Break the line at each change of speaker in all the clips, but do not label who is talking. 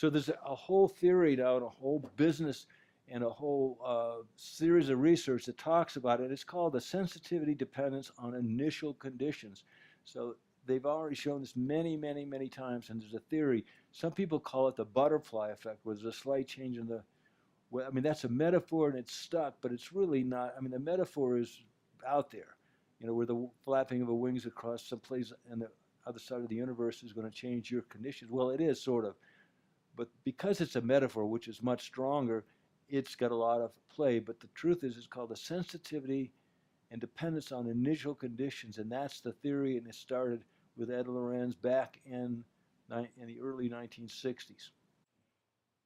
So there's a whole theory now, and a whole business, and a whole series of research that talks about it. It's called the sensitivity dependence on initial conditions. So they've already shown this many, many, many times, and there's a theory. Some people call it the butterfly effect, where there's a slight change in the, well, I mean, that's a metaphor and it's stuck, but it's really not. I mean, the metaphor is out there, where the flapping of the wings across some place on the other side of the universe is going to change your conditions. Well, it is sort of, but because it's a metaphor, which is much stronger, it's got a lot of play. But the truth is, it's called the sensitivity and dependence on initial conditions, and that's the theory, and it started with Ed Lorenz back in the early 1960s.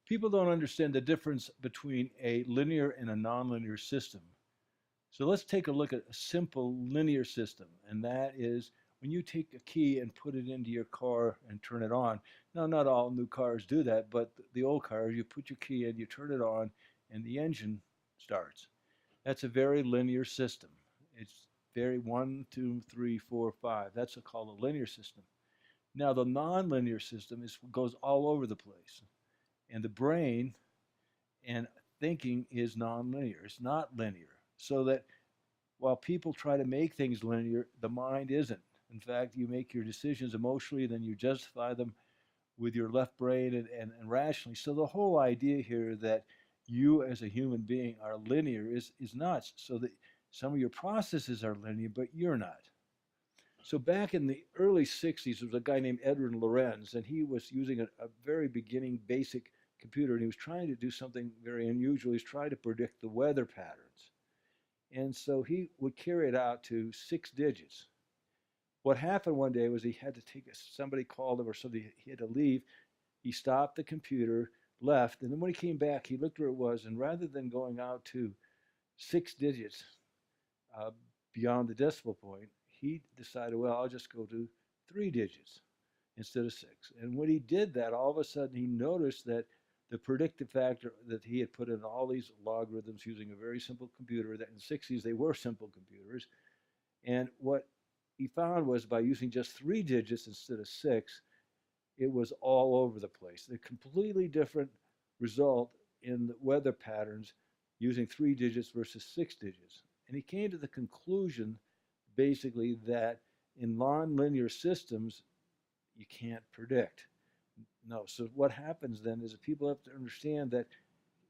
People don't understand the difference between a linear and a nonlinear system. So let's take a look at a simple linear system, and that is when you take a key and put it into your car and turn it on. Now, not all new cars do that, but the old cars, you put your key in, you turn it on, and the engine starts. That's a very linear system. It's very 1, 2, 3, 4, 5. That's called a linear system. Now, the nonlinear system goes all over the place, and the brain and thinking is nonlinear. It's not linear. So that while people try to make things linear, the mind isn't. In fact, you make your decisions emotionally, then you justify them with your left brain and rationally. So the whole idea here that you as a human being are linear is nuts. So that some of your processes are linear, but you're not. So back in the early 60s, there was a guy named Edwin Lorenz, and he was using a very beginning basic computer, and he was trying to do something very unusual. He was trying to predict the weather patterns. And so he would carry it out to 6 digits. What happened one day was he had to somebody called him or something, he had to leave. He stopped the computer, left, and then when he came back, he looked where it was, and rather than going out to 6 digits uh, beyond the decimal point, he decided, well, I'll just go to 3 digits instead of 6. And when he did that, all of a sudden he noticed that the predictive factor that he had put in all these logarithms using a very simple computer, that in the 60s they were simple computers, and what he found was by using just 3 digits instead of 6, it was all over the place. A completely different result in the weather patterns using 3 digits versus 6 digits. And he came to the conclusion, basically, that in nonlinear systems, you can't predict. No. So what happens then is that people have to understand that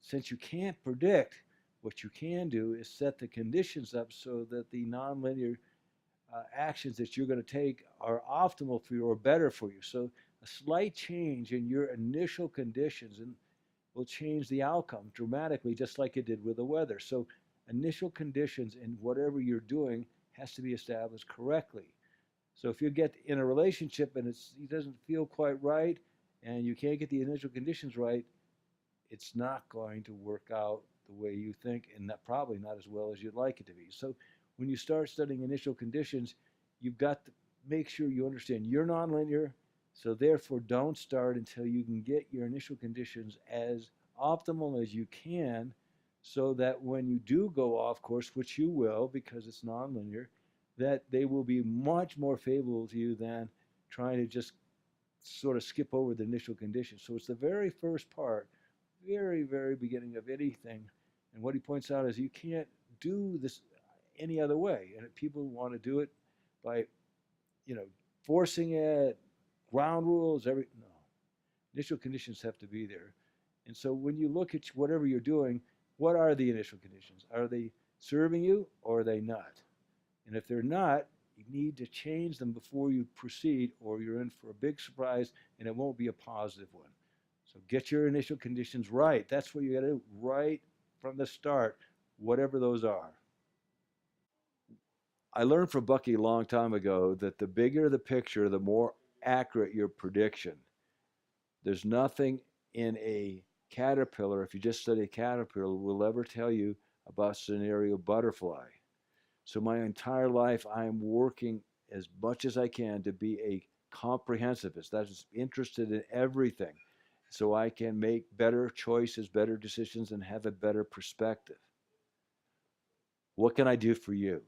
since you can't predict, what you can do is set the conditions up so that the nonlinear actions that you're going to take are optimal for you or better for you. So a slight change in your initial conditions will change the outcome dramatically, just like it did with the weather. So initial conditions in whatever you're doing has to be established correctly. So if you get in a relationship and it doesn't feel quite right and you can't get the initial conditions right, it's not going to work out the way you think, and probably not as well as you'd like it to be. So when you start studying initial conditions, you've got to make sure you understand you're nonlinear, so therefore don't start until you can get your initial conditions as optimal as you can, so that when you do go off course, which you will because it's nonlinear, that they will be much more favorable to you than trying to just sort of skip over the initial conditions. So it's the very first part, very, very beginning of anything. And what he points out is you can't do this any other way. And if people want to do it by, forcing it, ground rules, no. Initial conditions have to be there. And so when you look at whatever you're doing, what are the initial conditions? Are they serving you or are they not? And if they're not, you need to change them before you proceed, or you're in for a big surprise and it won't be a positive one. So get your initial conditions right. That's what you got to do right from the start, whatever those are. I learned from Bucky a long time ago that the bigger the picture, the more accurate your prediction. There's nothing in a caterpillar, if you just study a caterpillar, will ever tell you about scenario butterfly. So my entire life, I am working as much as I can to be a comprehensivist. That is interested in everything, so I can make better choices, better decisions, and have a better perspective. What can I do for you?